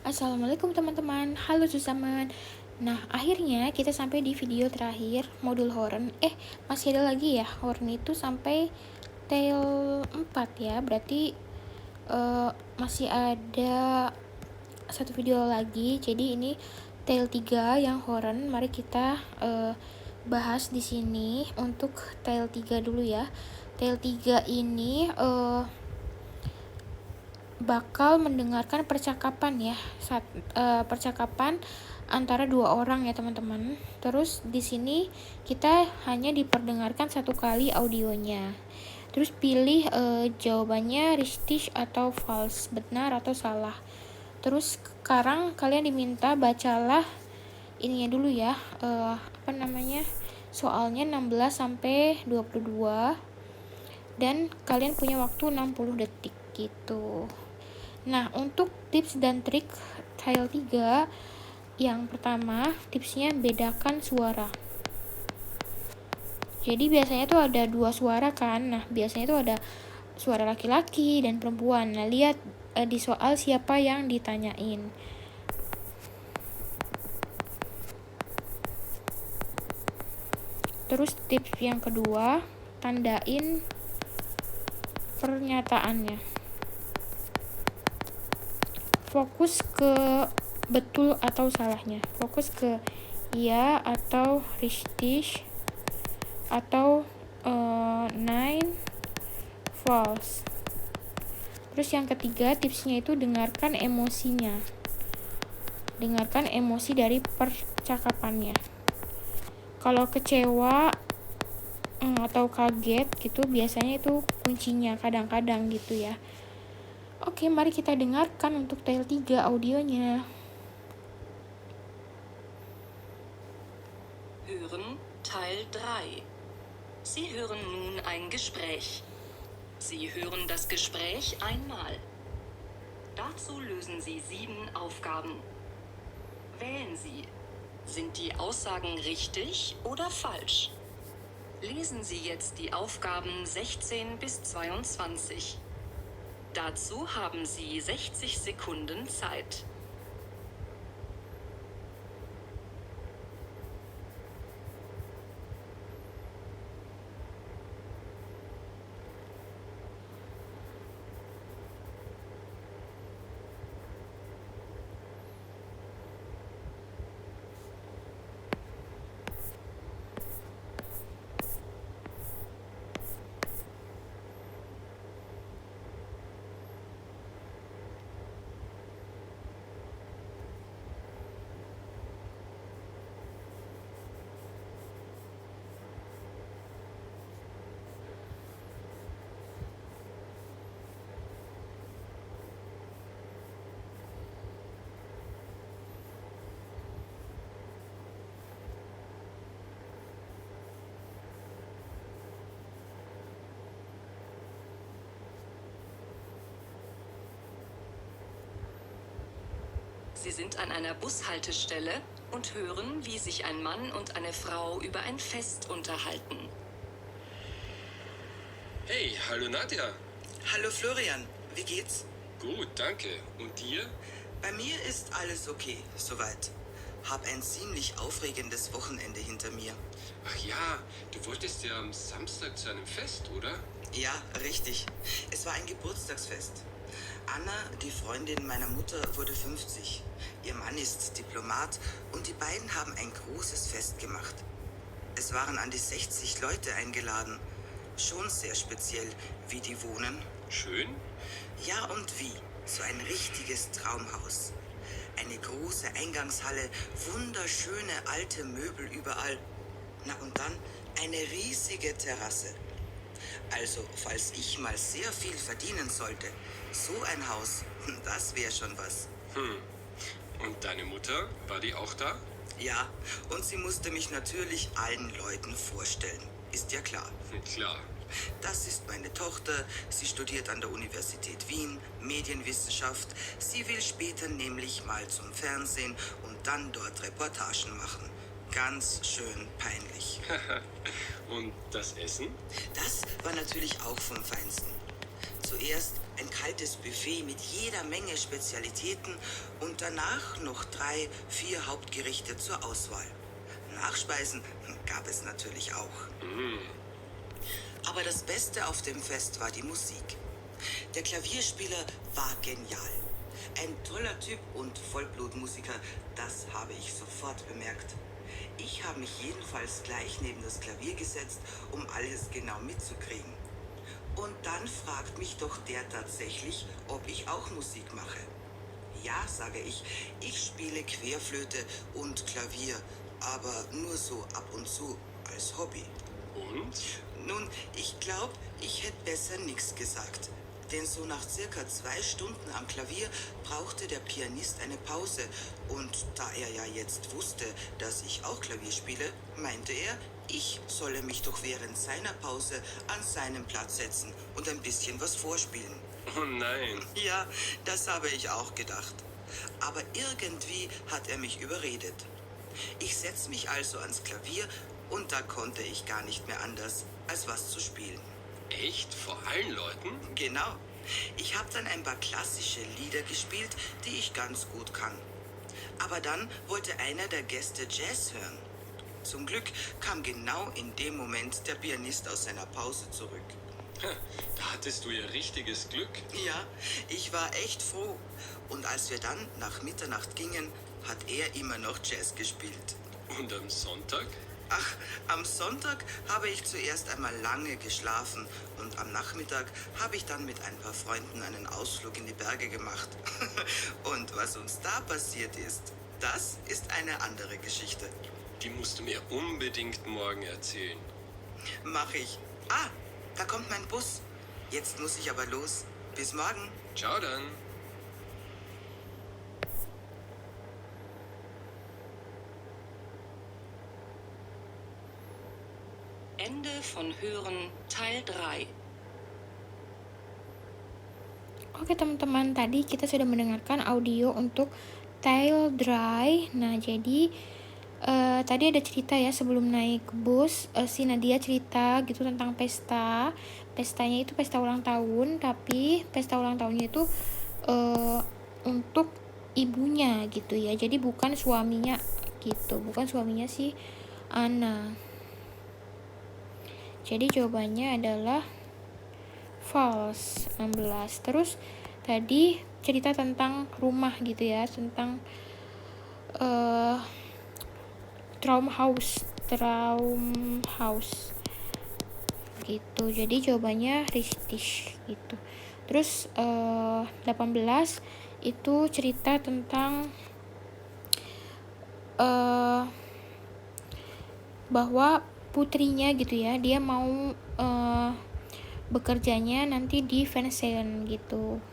Assalamualaikum teman-teman, halo Susaman. Nah, akhirnya kita sampai di video terakhir modul Horn. Masih ada lagi ya, Horn itu sampai tail 4 ya. Berarti masih ada satu video lagi. Jadi ini tail 3 yang Horn. Mari kita bahas di sini untuk tail 3 dulu ya. Tail 3 ini bakal mendengarkan percakapan ya, percakapan antara dua orang ya teman-teman. Terus di sini kita hanya diperdengarkan satu kali audionya. Terus pilih jawabannya richtig atau false, benar atau salah. Terus sekarang kalian diminta bacalah ininya dulu ya, soalnya 16 sampai 22 dan kalian punya waktu 60 detik gitu. Nah, untuk tips dan trik tail 3, yang pertama tipsnya bedakan suara. Jadi biasanya tuh ada dua suara kan. Nah, biasanya tuh ada suara laki-laki dan perempuan. Nah, lihat di soal siapa yang ditanyain. Terus tips yang kedua, tandain pernyataannya. Fokus ke betul atau salahnya. Fokus ke iya atau richtig atau nine false. Terus yang ketiga tipsnya itu dengarkan emosinya. Dengarkan emosi dari percakapannya. Kalau kecewa atau kaget gitu biasanya itu kuncinya kadang-kadang gitu ya. Oke, mari kita dengarkan untuk tail 3 audionya. Hören Teil 3. Sie hören nun ein Gespräch. Sie hören das Gespräch einmal. Dazu lösen Sie 7 Aufgaben. Wählen Sie. Sind die Aussagen richtig oder falsch? Lesen Sie jetzt die Aufgaben 16 bis 22. Dazu haben Sie 60 Sekunden Zeit. Sie sind an einer Bushaltestelle und hören, wie sich ein Mann und eine Frau über ein Fest unterhalten. Hey, hallo Nadja. Hallo Florian, wie geht's? Gut, danke. Und dir? Bei mir ist alles okay, soweit. Hab ein ziemlich aufregendes Wochenende hinter mir. Ach ja, du wolltest ja am Samstag zu einem Fest, oder? Ja, richtig. Es war ein Geburtstagsfest. Anna, die Freundin meiner Mutter, wurde 50. Ihr Mann ist Diplomat und die beiden haben ein großes Fest gemacht. Es waren an die 60 Leute eingeladen. Schon sehr speziell, wie die wohnen. Schön? Ja und wie. So ein richtiges Traumhaus. Eine große Eingangshalle, wunderschöne alte Möbel überall. Na und dann eine riesige Terrasse. Also, falls ich mal sehr viel verdienen sollte, so ein Haus, das wäre schon was. Und deine Mutter, war die auch da? Ja, und sie musste mich natürlich allen Leuten vorstellen. Ist ja klar. Klar. Das ist meine Tochter. Sie studiert an der Universität Wien Medienwissenschaft. Sie will später nämlich mal zum Fernsehen und dann dort Reportagen machen. Ganz schön peinlich. Und das Essen? Das war natürlich auch vom Feinsten. Zuerst Ein kaltes Buffet mit jeder Menge Spezialitäten und danach noch 3, 4 Hauptgerichte zur Auswahl. Nachspeisen gab es natürlich auch. Aber das Beste auf dem Fest war die Musik. Der Klavierspieler war genial. Ein toller Typ und Vollblutmusiker, das habe ich sofort bemerkt. Ich habe mich jedenfalls gleich neben das Klavier gesetzt, um alles genau mitzukriegen. Und dann fragt mich doch der tatsächlich, ob ich auch Musik mache. Ja, sage ich spiele Querflöte und Klavier, aber nur so ab und zu als Hobby. Und? Nun, ich glaube, ich hätte besser nichts gesagt. Denn so nach circa 2 Stunden am Klavier brauchte der Pianist eine Pause. Und da er ja jetzt wusste, dass ich auch Klavier spiele, meinte er, ich solle mich doch während seiner Pause an seinen Platz setzen und ein bisschen was vorspielen. Oh nein. Ja, das habe ich auch gedacht. Aber irgendwie hat er mich überredet. Ich setze mich also ans Klavier und da konnte ich gar nicht mehr anders, als was zu spielen. Echt? Vor allen Leuten? Genau. Ich habe dann ein paar klassische Lieder gespielt, die ich ganz gut kann. Aber dann wollte einer der Gäste Jazz hören. Zum Glück kam genau in dem Moment der Pianist aus seiner Pause zurück. Da hattest du ja richtiges Glück. Ja, ich war echt froh. Und als wir dann nach Mitternacht gingen, hat er immer noch Jazz gespielt. Und am Sonntag? Ach, am Sonntag habe ich zuerst einmal lange geschlafen und am Nachmittag habe ich dann mit ein paar Freunden einen Ausflug in die Berge gemacht. Und was uns da passiert ist, das ist eine andere Geschichte. Die musst du mir unbedingt morgen erzählen. Mach ich. Ah, da kommt mein Bus. Jetzt muss ich aber los. Bis morgen. Ciao dann. Ende von Hören Teil 3. Oke teman-teman, tadi kita sudah mendengarkan audio untuk Tail Dry. Nah jadi tadi ada cerita ya sebelum naik bus, si Nadia cerita gitu tentang pestanya itu pesta ulang tahun, tapi pesta ulang tahunnya itu untuk ibunya gitu ya, jadi bukan suaminya gitu, bukan suaminya si Anna. Jadi jawabannya adalah false 16. Terus tadi cerita tentang rumah gitu ya, tentang Traum house gitu. Jadi jawabannya richtig gitu. Terus 18 itu cerita tentang bahwa putrinya gitu ya, dia mau bekerjanya nanti di Vincennes gitu.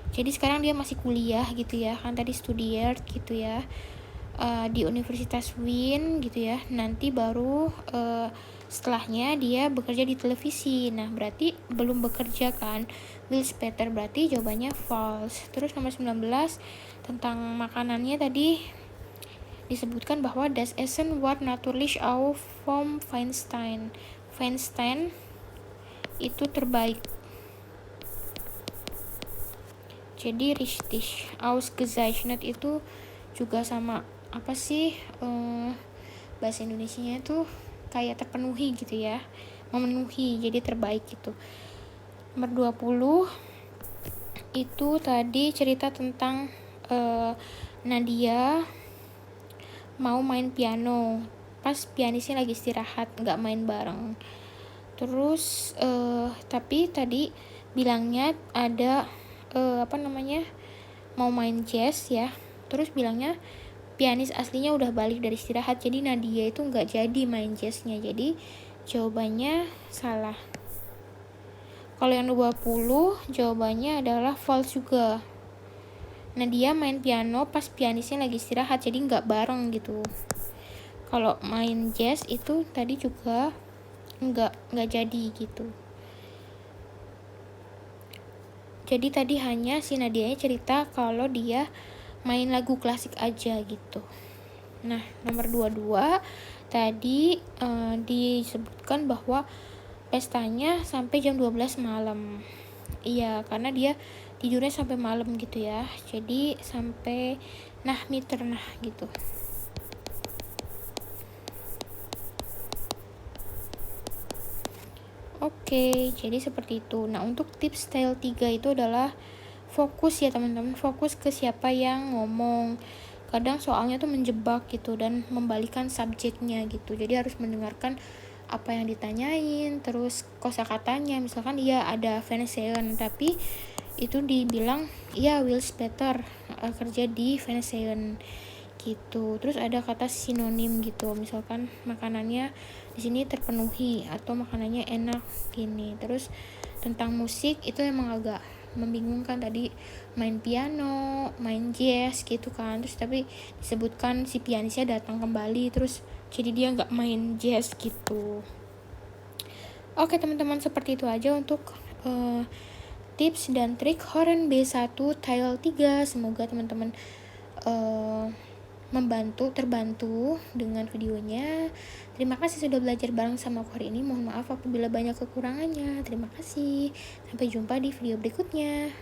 Jadi sekarang dia masih kuliah gitu ya, kan tadi studiert gitu ya, di Universitas Wien gitu ya. Nanti baru setelahnya dia bekerja di televisi. Nah berarti belum bekerja kan, will später, berarti jawabannya false. Terus nomor 19 tentang makanannya tadi disebutkan bahwa das Essen war natürlich auch vom Feinstein. Feinstein itu terbaik. Jadi richtig. Ausgezeichnet itu juga sama apa sih bahasa Indonesianya itu kayak terpenuhi gitu ya, memenuhi, jadi terbaik gitu. Nomor 20 itu tadi cerita tentang Nadia mau main piano pas pianisnya lagi istirahat, nggak main bareng. Terus tapi tadi bilangnya ada mau main jazz ya, terus bilangnya pianis aslinya udah balik dari istirahat, jadi Nadia itu nggak jadi main jazznya, jadi jawabannya salah. Kalau yang 20 jawabannya adalah false juga. Nadia main piano pas pianisnya lagi istirahat, jadi nggak bareng gitu. Kalau main jazz itu tadi juga nggak jadi gitu. Jadi tadi hanya si Nadia cerita kalau dia main lagu klasik aja gitu. Nah nomor 22 tadi disebutkan bahwa pestanya sampai jam 12 malam. Iya, karena dia tidurnya sampai malam gitu ya. Jadi sampai midnight gitu. Oke, jadi seperti itu. Nah, untuk tips style 3 itu adalah fokus ya teman-teman, fokus ke siapa yang ngomong. Kadang soalnya tuh menjebak gitu dan membalikan subjeknya gitu. Jadi harus mendengarkan apa yang ditanyain, terus kosakatanya. Misalkan dia ada Venezuelan, tapi itu dibilang ya will better kerja di Venezuelan gitu. Terus ada kata sinonim gitu, misalkan makanannya di sini terpenuhi atau makanannya enak gini. Terus tentang musik itu emang agak membingungkan, tadi main piano, main jazz gitu kan, terus tapi disebutkan si pianisnya datang kembali, terus jadi dia nggak main jazz gitu. Oke teman-teman, seperti itu aja untuk tips dan trik Horen B1 Tile 3. Semoga teman-teman terbantu dengan videonya. Terima kasih sudah belajar bareng sama aku hari ini. Mohon maaf apabila banyak kekurangannya. Terima kasih. Sampai jumpa di video berikutnya.